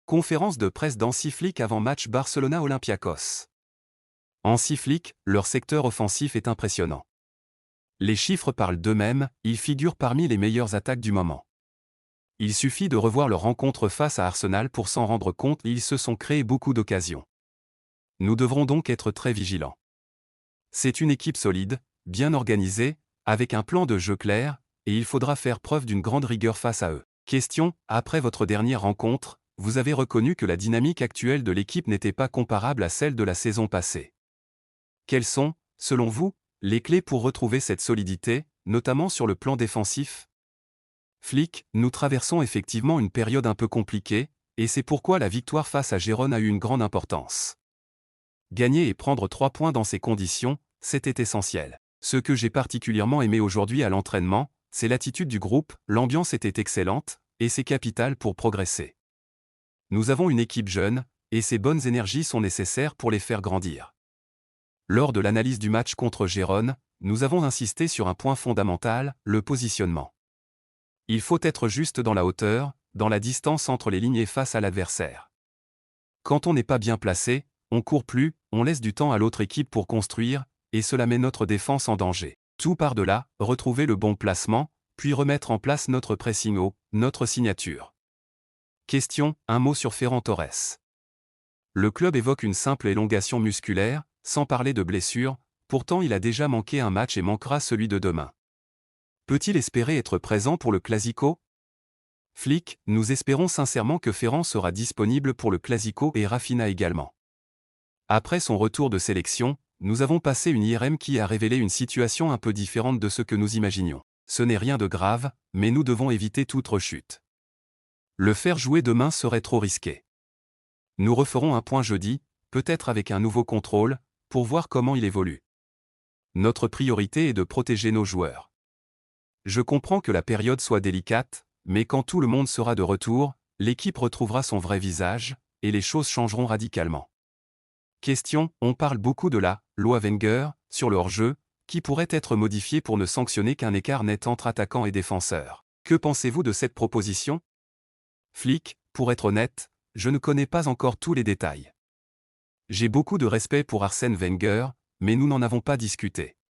Conférence de presse d'Hansi Flick avant match Barcelona-Olympiakos. Hansi Flick, leur secteur offensif est impressionnant. Les chiffres parlent d'eux-mêmes, ils figurent parmi les meilleures attaques du moment. Il suffit de revoir leur rencontre face à Arsenal pour s'en rendre compte, ils se sont créés beaucoup d'occasions. Nous devrons donc être très vigilants. C'est une équipe solide, bien organisée, avec un plan de jeu clair, et il faudra faire preuve d'une grande rigueur face à eux. Question, après votre dernière rencontre, vous avez reconnu que la dynamique actuelle de l'équipe n'était pas comparable à celle de la saison passée. Quelles sont, selon vous, les clés pour retrouver cette solidité, notamment sur le plan défensif? Flick, nous traversons effectivement une période un peu compliquée, et c'est pourquoi la victoire face à Gérone a eu une grande importance. Gagner et prendre 3 points dans ces conditions, c'était essentiel. Ce que j'ai particulièrement aimé aujourd'hui à l'entraînement, c'est l'attitude du groupe, l'ambiance était excellente, et c'est capital pour progresser. Nous avons une équipe jeune, et ces bonnes énergies sont nécessaires pour les faire grandir. Lors de l'analyse du match contre Gérone, nous avons insisté sur un point fondamental, le positionnement. Il faut être juste dans la hauteur, dans la distance entre les lignes et face à l'adversaire. Quand on n'est pas bien placé, on court plus, on laisse du temps à l'autre équipe pour construire, et cela met notre défense en danger. Tout par de là, retrouver le bon placement, puis remettre en place notre pressing haut, notre signature. Question, un mot sur Ferran Torres. Le club évoque une simple élongation musculaire, sans parler de blessure, pourtant il a déjà manqué un match et manquera celui de demain. Peut-il espérer être présent pour le Classico? Flick, nous espérons sincèrement que Ferran sera disponible pour le Classico et Rafinha également. Après son retour de sélection, nous avons passé une IRM qui a révélé une situation un peu différente de ce que nous imaginions. Ce n'est rien de grave, mais nous devons éviter toute rechute. Le faire jouer demain serait trop risqué. Nous referons un point jeudi, peut-être avec un nouveau contrôle, pour voir comment il évolue. Notre priorité est de protéger nos joueurs. Je comprends que la période soit délicate, mais quand tout le monde sera de retour, l'équipe retrouvera son vrai visage, et les choses changeront radicalement. Question, on parle beaucoup de la loi Wenger, sur le hors-jeu, qui pourrait être modifiée pour ne sanctionner qu'un écart net entre attaquants et défenseurs. Que pensez-vous de cette proposition? Flick, pour être honnête, je ne connais pas encore tous les détails. J'ai beaucoup de respect pour Arsène Wenger, mais nous n'en avons pas discuté.